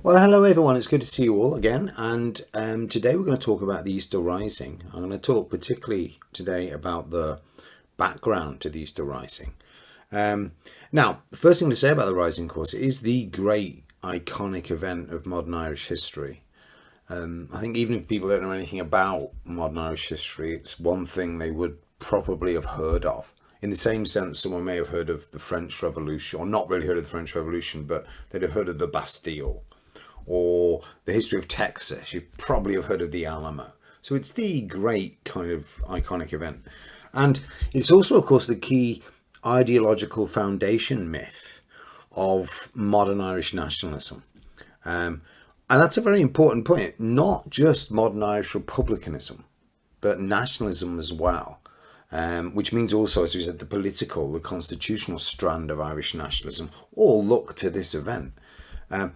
Well, hello everyone, it's good to see you all again, and today we're going to talk about the Easter Rising. I'm going to talk particularly today about the background to the Easter Rising. Now, the first thing to say about the Rising, of course, it is the great iconic event of modern Irish history. I think even if people don't know anything about modern Irish history, it's one thing they would probably have heard of. In the same sense, someone may have heard of the French Revolution, or not really heard of the French Revolution, but they'd have heard of the Bastille, or the history of Texas. You probably have heard of the Alamo. So it's the great kind of iconic event. And it's also, of course, the key ideological foundation myth of modern Irish nationalism. And that's a very important point. Not just modern Irish republicanism, but nationalism as well. Which means also, as we said, the constitutional strand of Irish nationalism all look to this event.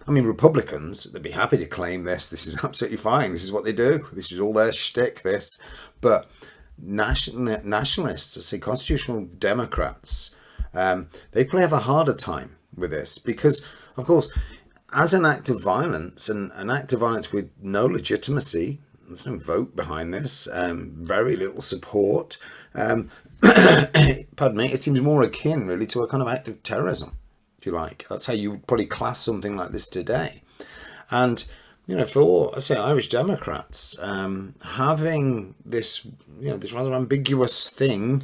Republicans, they'd be happy to claim this is absolutely fine, this is what they do, this is all their shtick, this. But nationalists, I say constitutional Democrats, they probably have a harder time with this because, of course, as an act of violence, and an act of violence with no legitimacy, there's no vote behind this, very little support, pardon me, it seems more akin really to a kind of act of terrorism, if you like. That's how you would probably class something like this today. And, for, I say, Irish Democrats, having this, this rather ambiguous thing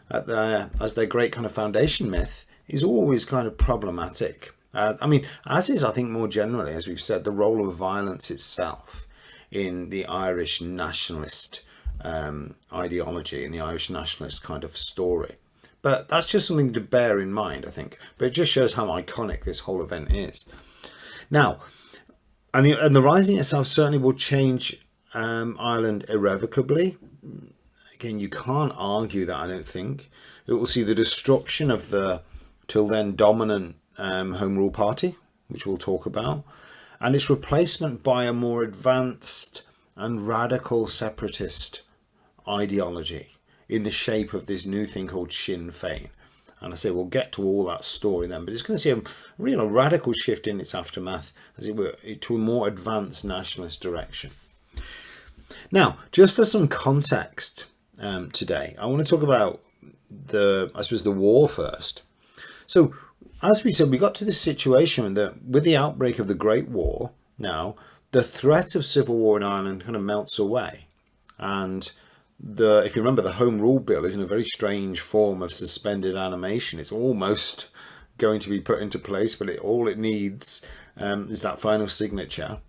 as their great kind of foundation myth is always kind of problematic. As is, I think, more generally, as we've said, the role of violence itself in the Irish nationalist ideology, in the Irish nationalist kind of story. But that's just something to bear in mind, I think. But it just shows how iconic this whole event is. Now, and the Rising itself certainly will change Ireland irrevocably. Again, you can't argue that, I don't think. It will see the destruction of the till then dominant Home Rule Party, which we'll talk about, and its replacement by a more advanced and radical separatist ideology in the shape of this new thing called Sinn Féin. And I say we'll get to all that story then, but it's going to see a real radical shift in its aftermath, as it were, to a more advanced nationalist direction. Now, just for some context today, I want to talk about the war first. So, as we said, we got to this situation that with the outbreak of the Great War, now the threat of civil war in Ireland kind of melts away, and if you remember, the Home Rule Bill is in a very strange form of suspended animation. It's almost going to be put into place, but all it needs is that final signature.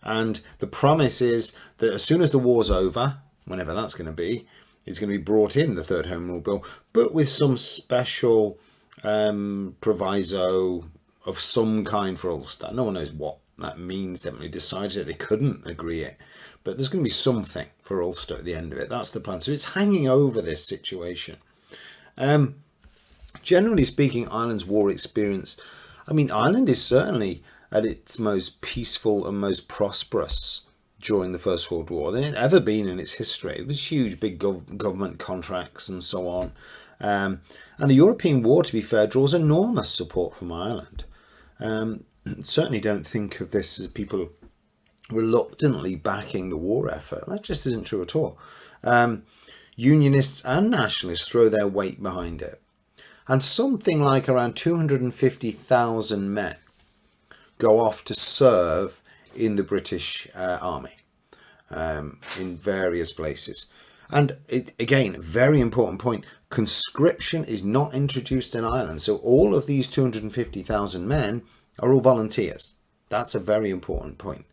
And the promise is that as soon as the war's over, whenever that's going to be, it's going to be brought in, the third Home Rule Bill, but with some special proviso of some kind for Ulster. No one knows what that means. They haven't really decided it. They couldn't agree it. But there's going to be something for Ulster at the end of it. That's the plan. So it's hanging over this situation. Generally speaking, Ireland's war experience, Ireland is certainly at its most peaceful and most prosperous during the First World War than it ever been in its history. It was huge, big government contracts and so on. And the European war, to be fair, draws enormous support from Ireland. Certainly don't think of this as people reluctantly backing the war effort. That just isn't true at all. Unionists and nationalists throw their weight behind it. And something like around 250,000 men go off to serve in the British Army in various places. And again, very important point, conscription is not introduced in Ireland. So all of these 250,000 men are all volunteers. That's a very important point.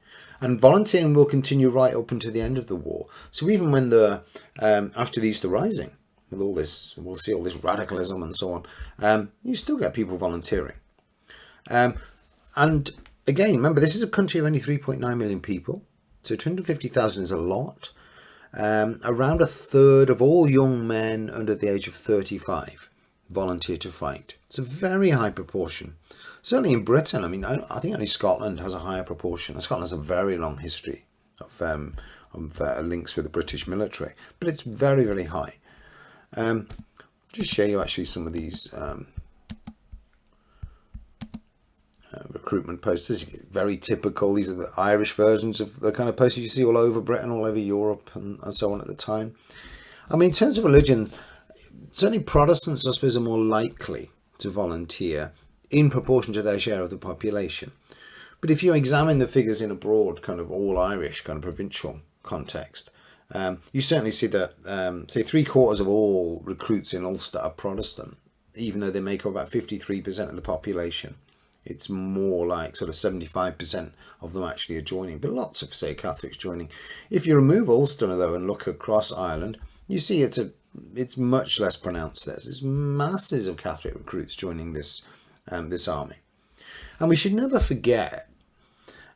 And volunteering will continue right up until the end of the war. So even when after the Easter Rising, with all this, we'll see all this radicalism and so on, you still get people volunteering. And again, remember, this is a country of only 3.9 million people. So 250,000 is a lot. Around a third of all young men under the age of 35 volunteer to fight. It's a very high proportion. Certainly in Britain, I think only Scotland has a higher proportion. And Scotland has a very long history of links with the British military, but it's very, very high. Just show you actually some of these recruitment posters. Very typical. These are the Irish versions of the kind of posters you see all over Britain, all over Europe, and so on at the time. I mean, in terms of religion, certainly Protestants, I suppose, are more likely to volunteer in proportion to their share of the population. But if you examine the figures in a broad kind of all Irish kind of provincial context, you certainly see that, say, 3/4 of all recruits in Ulster are Protestant, even though they make up about 53% of the population. It's more like sort of 75% of them actually are joining, but lots of, say, Catholics joining. If you remove Ulster, though, and look across Ireland, you see it's much less pronounced there. There's masses of Catholic recruits joining this army. And we should never forget,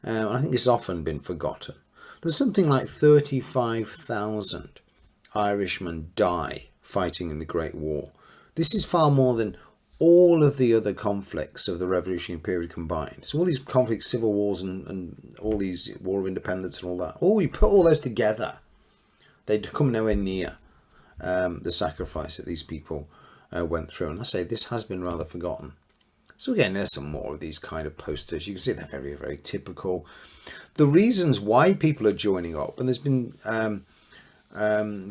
and I think it's often been forgotten, there's something like 35,000 Irishmen die fighting in the Great War. This is far more than all of the other conflicts of the revolutionary period combined. So all these conflicts, civil wars and all these War of Independence and all that, we put all those together, they'd come nowhere near the sacrifice that these people went through. And I say this has been rather forgotten. So again, there's some more of these kind of posters. You can see they're very, very typical. The reasons why people are joining up, and there's been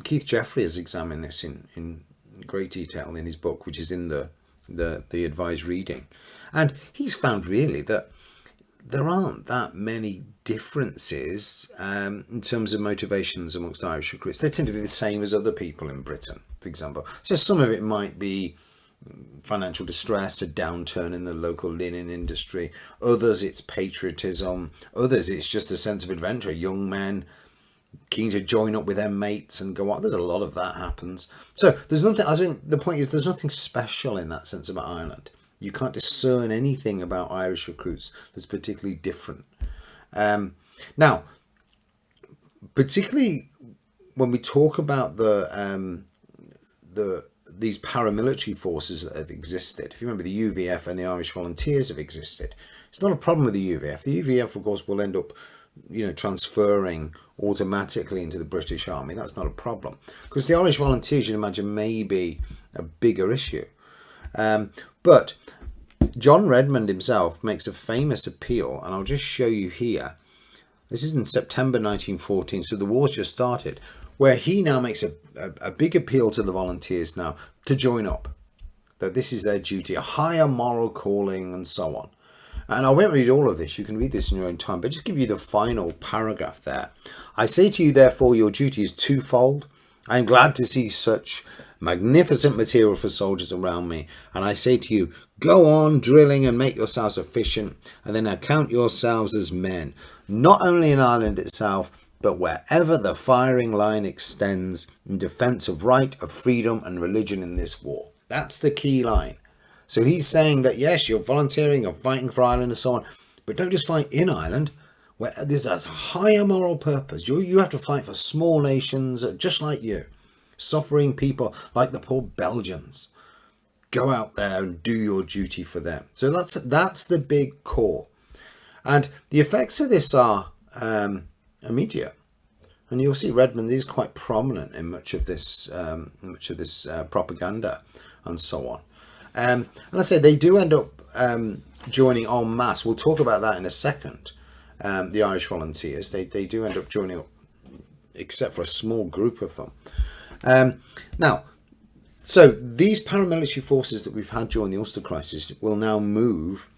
Keith Jeffrey has examined this in great detail in his book, which is in the advised reading, and he's found really that there aren't that many differences in terms of motivations amongst Irish recruits. They tend to be the same as other people in Britain, for example. So some of it might be financial distress, a downturn in the local linen industry. Others, it's patriotism. Others, it's just a sense of adventure. Young men keen to join up with their mates and go on. There's a lot of that happens. So there's nothing, I think the point is there's nothing special in that sense about Ireland. You can't discern anything about Irish recruits that's particularly different. Now, particularly when we talk about these paramilitary forces that have existed, if you remember, the UVF and the Irish Volunteers have existed. It's not a problem with the UVF. The UVF, of course, will end up, transferring automatically into the British Army. That's not a problem, because the Irish Volunteers, you'd imagine, may be a bigger issue. But John Redmond himself makes a famous appeal, and I'll just show you here. This is in September 1914, so the war's just started, where he now makes a big appeal to the volunteers now to join up, that this is their duty, a higher moral calling, and so on. And I won't read all of this, you can read this in your own time, but just give you the final paragraph there. I say to you, therefore, your duty is twofold. I am glad to see such magnificent material for soldiers around me, and I say to you, go on drilling and make yourselves efficient, and then account yourselves as men, not only in Ireland itself, but wherever the firing line extends in defence of right, of freedom and religion in this war. That's the key line. So he's saying that, yes, you're volunteering, you're fighting for Ireland and so on, but don't just fight in Ireland, where there's a higher moral purpose. You have to fight for small nations just like you, suffering people like the poor Belgians. Go out there and do your duty for them. So that's the big core. And the effects of this are immediate. And you'll see Redmond is quite prominent in much of this propaganda and so on. And I say they do end up joining en masse. We'll talk about that in a second. The Irish Volunteers, they do end up joining up, except for a small group of them. Now, so these paramilitary forces that we've had during the Ulster crisis will now move,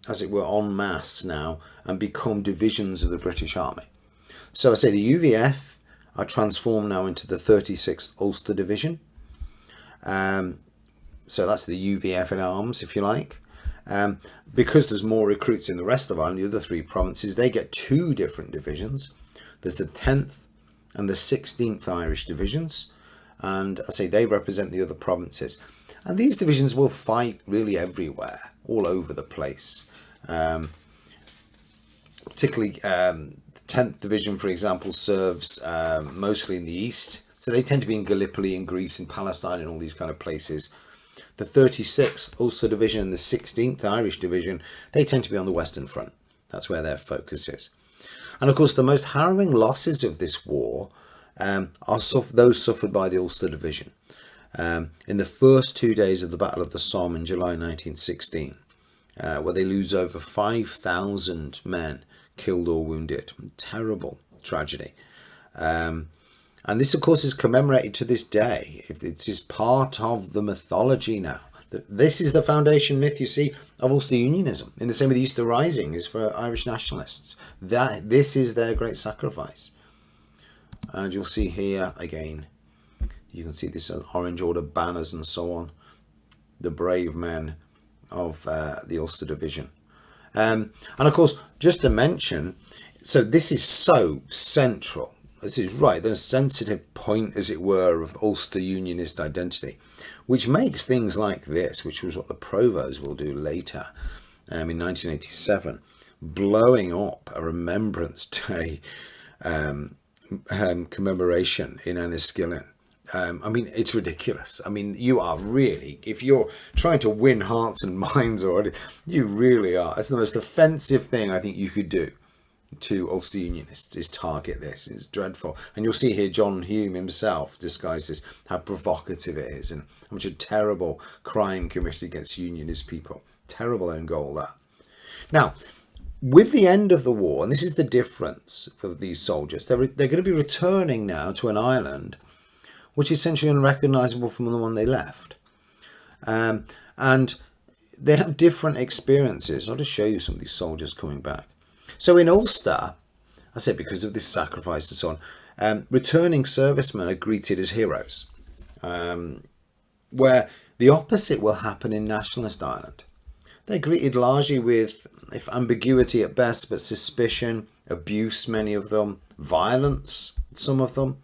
as it were, en masse now and become divisions of the British Army. So I say the UVF are transformed now into the 36th Ulster Division. So that's the UVF in arms, if you like. Because there's more recruits in the rest of Ireland, the other three provinces, they get two different divisions. There's the 10th and the 16th Irish divisions. And I say they represent the other provinces. And these divisions will fight really everywhere, all over the place. Particularly the 10th Division, for example, serves mostly in the east. So they tend to be in Gallipoli, in Greece, in Palestine, and all these kind of places. The 36th Ulster Division and the 16th Irish Division, they tend to be on the Western Front. That's where their focus is. And of course, the most harrowing losses of this war are those suffered by the Ulster Division. In the first 2 days of the Battle of the Somme in July 1916, where they lose over 5,000 men killed or wounded. Terrible tragedy. And this, of course, is commemorated to this day. It is part of the mythology now. This is the foundation myth, you see, of Ulster Unionism. In the same way the Easter Rising is for Irish nationalists. This is their great sacrifice. And you'll see here, again, you can see this Orange Order banners and so on. The brave men of the Ulster Division. And of course, just to mention, so this is so central. This is right, the sensitive point, as it were, of Ulster Unionist identity, which makes things like this, which was what the Provost will do later in 1987, blowing up a Remembrance Day commemoration in Enniskillen. I mean, it's ridiculous. I mean, you are really, if you're trying to win hearts and minds already, you really are. It's the most offensive thing I think you could do to Ulster Unionists, is target this. It's dreadful. And you'll see here John Hume himself disguises how provocative it is and how much a terrible crime committed against Unionist people. Terrible own goal, that. Now, with the end of the war, and this is the difference for these soldiers, they're going to be returning now to an island which is essentially unrecognisable from the one they left. And they have different experiences. I'll just show you some of these soldiers coming back. So in Ulster, I said because of this sacrifice and so on, returning servicemen are greeted as heroes, where the opposite will happen in Nationalist Ireland. They're greeted largely with, if ambiguity at best, but suspicion, abuse, many of them, violence, some of them.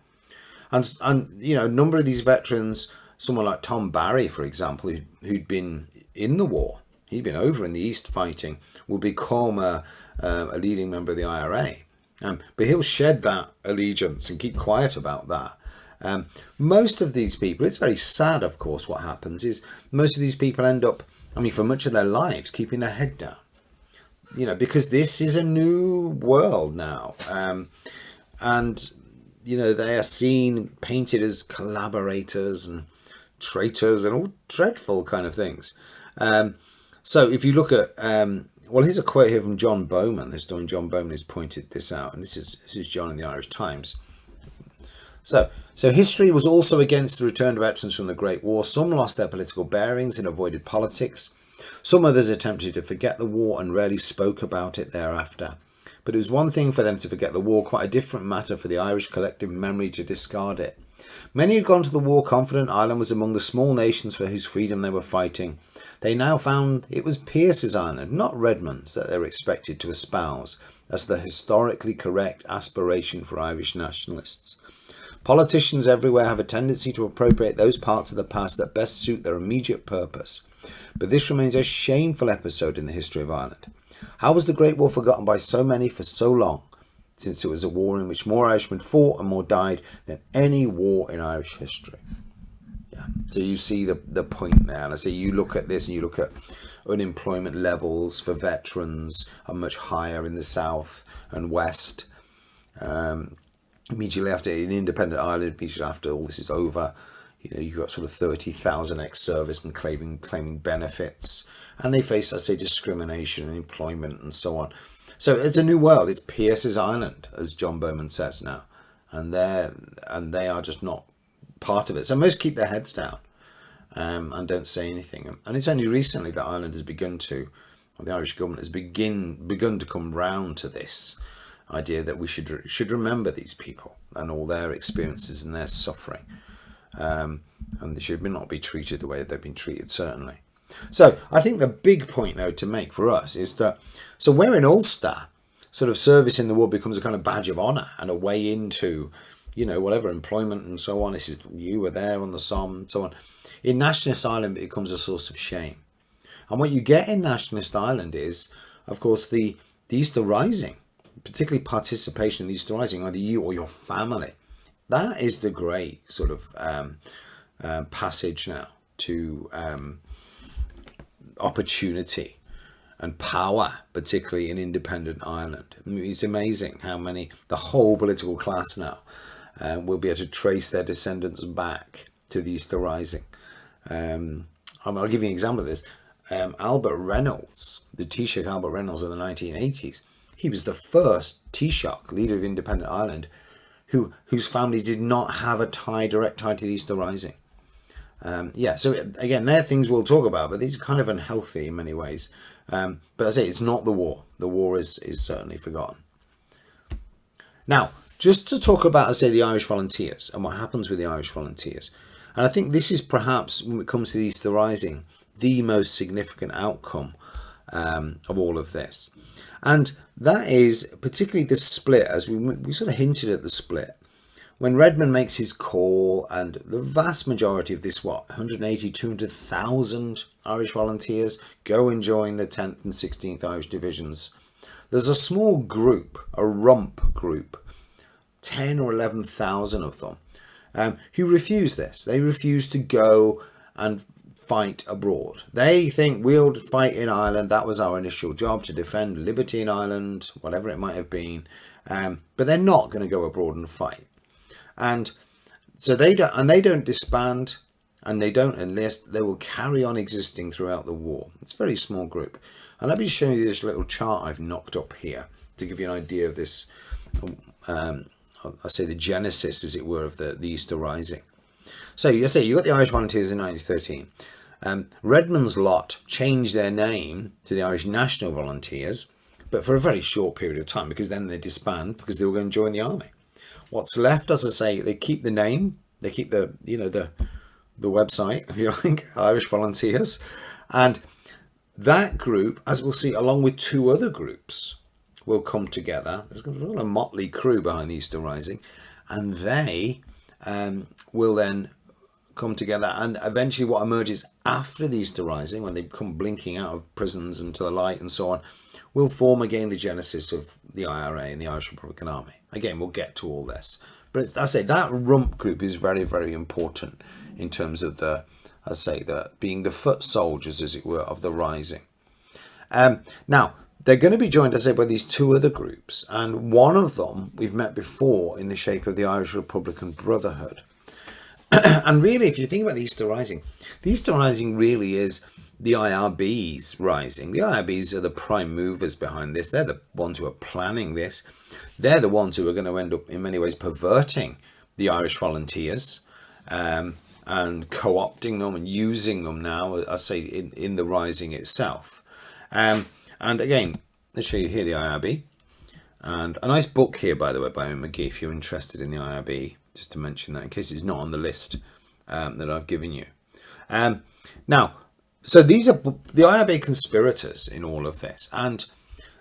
And you know, a number of these veterans, someone like Tom Barry, for example, who'd been in the war, he'd been over in the East fighting, will become a leading member of the IRA. But he'll shed that allegiance and keep quiet about that. Most of these people, it's very sad, of course, what happens is most of these people end up, I mean, for much of their lives, keeping their head down. You know, because this is a new world now. And you know, they are seen, painted as collaborators and traitors and all dreadful kind of things. So if you look at, well, here's a quote here from John Bowman. This historian John Bowman has pointed this out, and this is John in the Irish Times. So history was also against the return of veterans from the Great War. Some lost their political bearings and avoided politics. Some others attempted to forget the war and rarely spoke about it thereafter. But it was one thing for them to forget the war, quite a different matter for the Irish collective memory to discard it. Many had gone to the war confident Ireland was among the small nations for whose freedom they were fighting. They now found it was Pearse's Ireland, not Redmond's, that they were expected to espouse as the historically correct aspiration for Irish nationalists. Politicians everywhere have a tendency to appropriate those parts of the past that best suit their immediate purpose. But this remains a shameful episode in the history of Ireland. How was the Great War forgotten by so many for so long, since it was a war in which more Irishmen fought and more died than any war in Irish history? Yeah. So you see the point there. And I say you look at this and you look at unemployment levels for veterans are much higher in the south and west. Immediately after, in independent Ireland, immediately after all this is over, you know, you've got sort of 30,000 ex-servicemen claiming benefits, and they face, I say, discrimination and employment and so on. So it's a new world. It's Pearse's Ireland, as John Bowman says now, and they are just not part of it. So most keep their heads down and don't say anything. And it's only recently that Ireland has the Irish government has begun to come round to this idea that we should remember these people and all their experiences and their suffering. And they should not be treated the way they've been treated, certainly. So I think the big point, though, to make for us is that, so where in Ulster, sort of service in the war becomes a kind of badge of honour and a way into, you know, whatever, employment and so on. This is, you were there on the Somme and so on. In Nationalist Ireland, it becomes a source of shame. And what you get in Nationalist Ireland is, of course, the Easter Rising, particularly participation in the Easter Rising, either you or your family. That is the great sort of passage now to opportunity and power, particularly in independent Ireland. I mean, it's amazing how many, the whole political class now will be able to trace their descendants back to the Easter Rising. I'll give you an example of this. Albert Reynolds, the Taoiseach Albert Reynolds in the 1980s, he was the first Taoiseach, leader of independent Ireland, whose family did not have a direct tie to the Easter Rising. So again, they're things we'll talk about, but these are kind of unhealthy in many ways. But I say it's not the war. The war is certainly forgotten. Now, just to talk about, I say, the Irish Volunteers and what happens with the Irish Volunteers. And I think this is perhaps, when it comes to the Easter Rising, the most significant outcome of all of this. And that is particularly the split, as we sort of hinted at the split. When Redmond makes his call, and the vast majority of this, 180, 200,000 Irish volunteers go and join the 10th and 16th Irish Divisions, there's a small group, a rump group, 10 or 11,000 of them, who refuse this. They refuse to go and fight abroad. They think we'll fight in Ireland. That was our initial job, to defend liberty in Ireland, whatever it might have been. But they're not going to go abroad and fight. And so they don't disband, and they don't enlist. They will carry on existing throughout the war. It's a very small group. And let me show you this little chart I've knocked up here to give you an idea of this. I say the genesis, as it were, of the Easter Rising. So you got the Irish Volunteers in 1913. Redmond's lot changed their name to the Irish National Volunteers, but for a very short period of time, because then they disband because they were going to join the army. What's left, as I say, they keep the name, they keep the website, if you like, Irish Volunteers, and that group, as we'll see, along with two other groups, will come together. There's a real motley crew behind the Easter Rising, and they will then come together, and eventually what emerges after the Easter Rising, when they come blinking out of prisons into the light and so on, will form again the genesis of the IRA and the Irish Republican Army. Again, we'll get to all this. But I say that rump group is very, very important in terms of being the foot soldiers, as it were, of the Rising. Now, they're going to be joined, as I say, by these two other groups, and one of them we've met before in the shape of the Irish Republican Brotherhood. And really, if you think about the Easter Rising really is the IRB's rising. The IRBs are the prime movers behind this. They're the ones who are planning this. They're the ones who are going to end up, in many ways, perverting the Irish Volunteers and co-opting them and using them now, I say, in the Rising itself. And again, let's show you here the IRB. And a nice book here, by the way, by Owen McGee, if you're interested in the IRB, just to mention that in case it's not on the list that I've given you. Now, so these are the IRB conspirators in all of this. And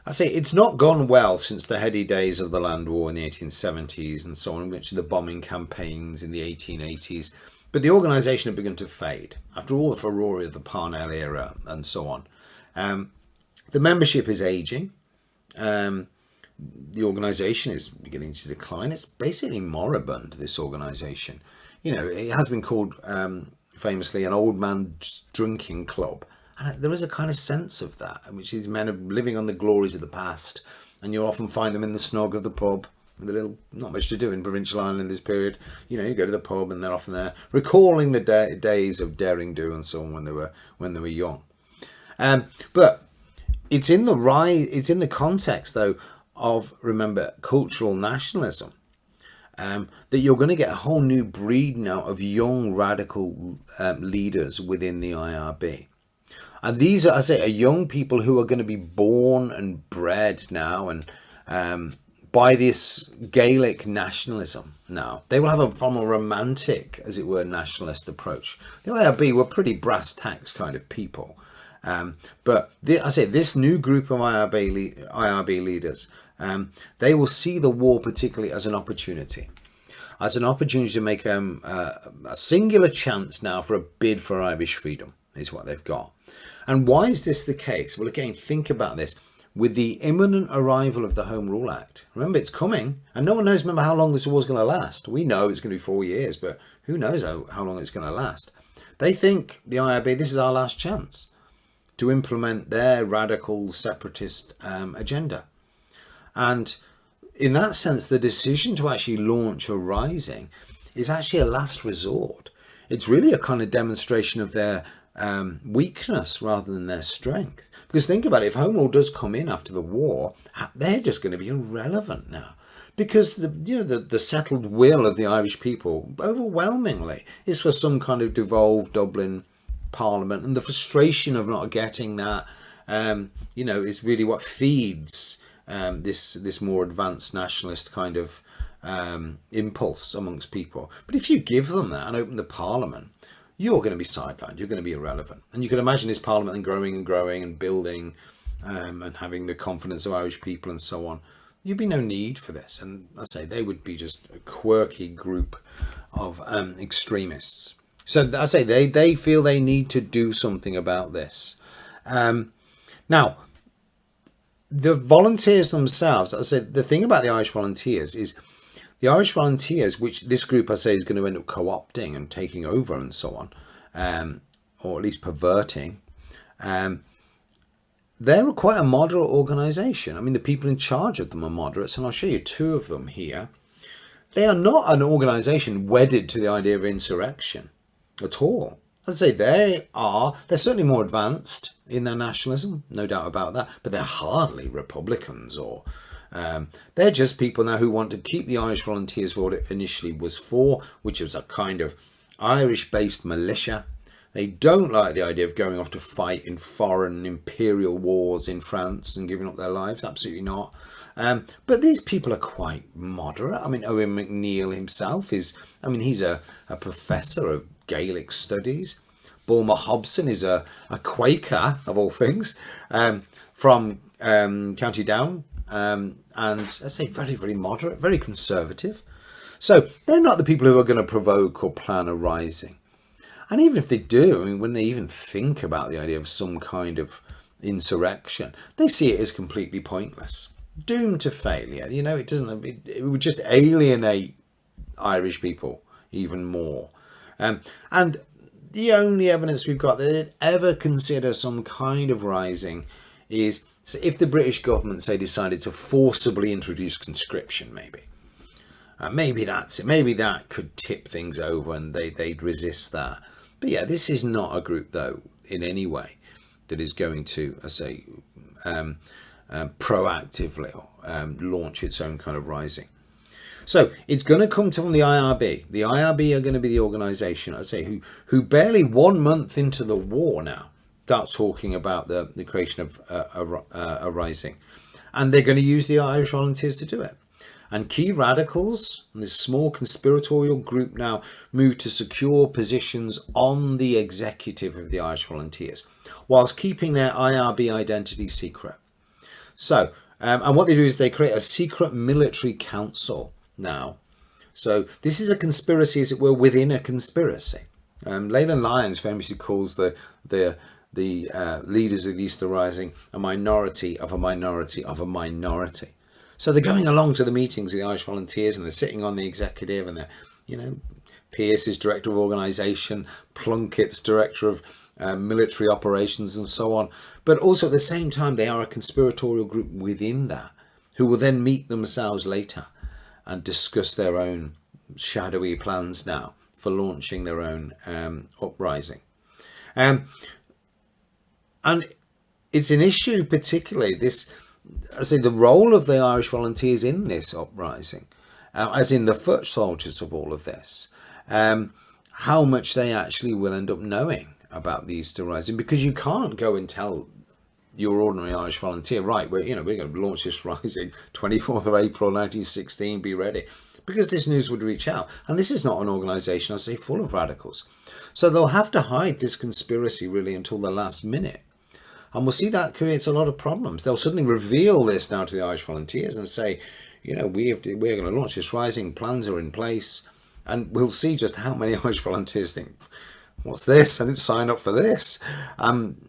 I say it's not gone well since the heady days of the Land War in the 1870s and so on, which are the bombing campaigns in the 1880s. But the organisation had begun to fade after all the furore of the Parnell era and so on. The membership is ageing. The organisation is beginning to decline. It's basically moribund, this organisation. It has been called famously an old man's drinking club. And there is a kind of sense of that, in which these men are living on the glories of the past. And you'll often find them in the snog of the pub. With not much to do in provincial Ireland in this period. You go to the pub and they're often there recalling the days of daring do and so on when they were young. But it's in the context, though, of, remember, cultural nationalism, that you're going to get a whole new breed now of young radical leaders within the IRB. And these are, young people who are going to be born and bred now and by this Gaelic nationalism now. They will have a far more romantic, as it were, nationalist approach. The IRB were pretty brass tacks kind of people. But this new group of IRB leaders, they will see the war particularly as an opportunity to make a singular chance now for a bid for Irish freedom is what they've got. And why is this the case? Well, again, think about this. With the imminent arrival of the Home Rule Act, remember it's coming, and no one knows, how long this war is going to last. We know it's going to be 4 years, but who knows how long it's going to last. They think, the IRB, this is our last chance to implement their radical separatist agenda. And in that sense, the decision to actually launch a rising is actually a last resort. It's really a kind of demonstration of their weakness rather than their strength. Because think about it, if Home Rule does come in after the war, they're just going to be irrelevant now. Because the settled will of the Irish people overwhelmingly is for some kind of devolved Dublin Parliament, and the frustration of not getting that is really what feeds this more advanced nationalist kind of impulse amongst people. But if you give them that and open the Parliament, you're going to be sidelined, you're going to be irrelevant. And you can imagine this Parliament then growing and growing and building and having the confidence of Irish people and so on. You'd be no need for this. And I say they would be just a quirky group of extremists. So I say they feel they need to do something about this. Now, the volunteers themselves, I said, the thing about the Irish volunteers is the Irish volunteers, which this group I say is going to end up co-opting and taking over and so on, or at least perverting, they're quite a moderate organisation. I mean, the people in charge of them are moderates, and I'll show you two of them here. They are not an organisation wedded to the idea of insurrection at all. As I say, they're certainly more advanced in their nationalism, no doubt about that, but they're hardly Republicans or they're just people now who want to keep the Irish Volunteers for what it initially was for, which was a kind of Irish-based militia. They don't like the idea of going off to fight in foreign imperial wars in France and giving up their lives. Absolutely not. But these people are quite moderate. I mean, Owen McNeill himself he's a professor of Gaelic studies. Bulmer Hobson is a Quaker, of all things, from County Down. And I say very, very moderate, very conservative. So they're not the people who are going to provoke or plan a rising. And even if they do, I mean, when they even think about the idea of some kind of insurrection, they see it as completely pointless, doomed to failure. It would just alienate Irish people even more. And the only evidence we've got that they'd ever consider some kind of rising is if the British government, say, decided to forcibly introduce conscription, maybe. Maybe that's it. Maybe that could tip things over and they'd resist that. But yeah, this is not a group, though, in any way that is going to, proactively launch its own kind of rising. So it's going to come from the IRB. The IRB are going to be the organisation, who barely 1 month into the war now start talking about the creation of a rising. And they're going to use the Irish Volunteers to do it. And key radicals, this small conspiratorial group now, move to secure positions on the executive of the Irish Volunteers, whilst keeping their IRB identity secret. So, and what they do is they create a secret military council now. So this is a conspiracy, as it were, within a conspiracy. Leyland Lyons famously calls the leaders of the Easter Rising a minority of a minority of a minority. So they're going along to the meetings of the Irish Volunteers and they're sitting on the executive and they're, Pearce is director of organisation, Plunkett's director of military operations and so on. But also at the same time, they are a conspiratorial group within that who will then meet themselves later and discuss their own shadowy plans now for launching their own uprising. And it's an issue particularly, the role of the Irish Volunteers in this uprising, as in the foot soldiers of all of this, how much they actually will end up knowing about the Easter Rising, because you can't go and tell your ordinary Irish volunteer, right, we're going to launch this rising 24th of April 1916, be ready, because this news would reach out. And this is not an organisation, full of radicals. So they'll have to hide this conspiracy really until the last minute. And we'll see that creates a lot of problems. They'll suddenly reveal this now to the Irish Volunteers and say, we're going to launch this rising, plans are in place. And we'll see just how many Irish Volunteers think, what's this? I didn't sign up for this.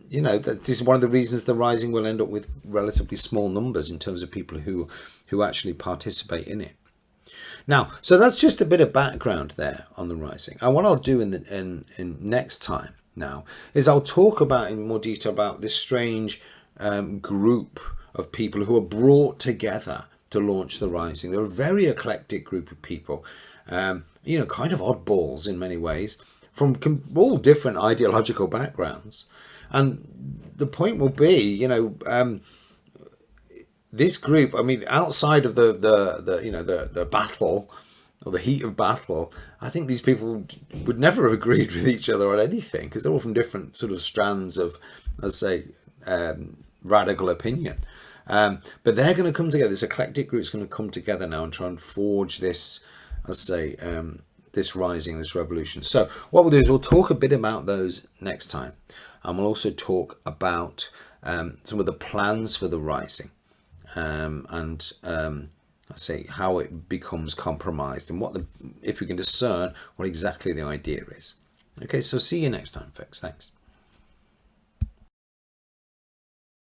This is one of the reasons the rising will end up with relatively small numbers in terms of people who actually participate in it. Now, so that's just a bit of background there on the rising. And what I'll do in next time now is I'll talk about in more detail about this strange group of people who are brought together to launch the rising. They're a very eclectic group of people, kind of oddballs in many ways, from all different ideological backgrounds. And the point will be, this group, I mean, outside of the battle or the heat of battle, I think these people would never have agreed with each other on anything, because they're all from different sort of strands of, let's say, radical opinion. But they're going to come together. This eclectic group's going to come together now and try and forge this, let's say, this rising, this revolution. So what we'll do is we'll talk a bit about those next time. And we'll also talk about some of the plans for the rising, and let's say how it becomes compromised, and if we can discern what exactly the idea is. Okay, so see you next time, folks. Thanks.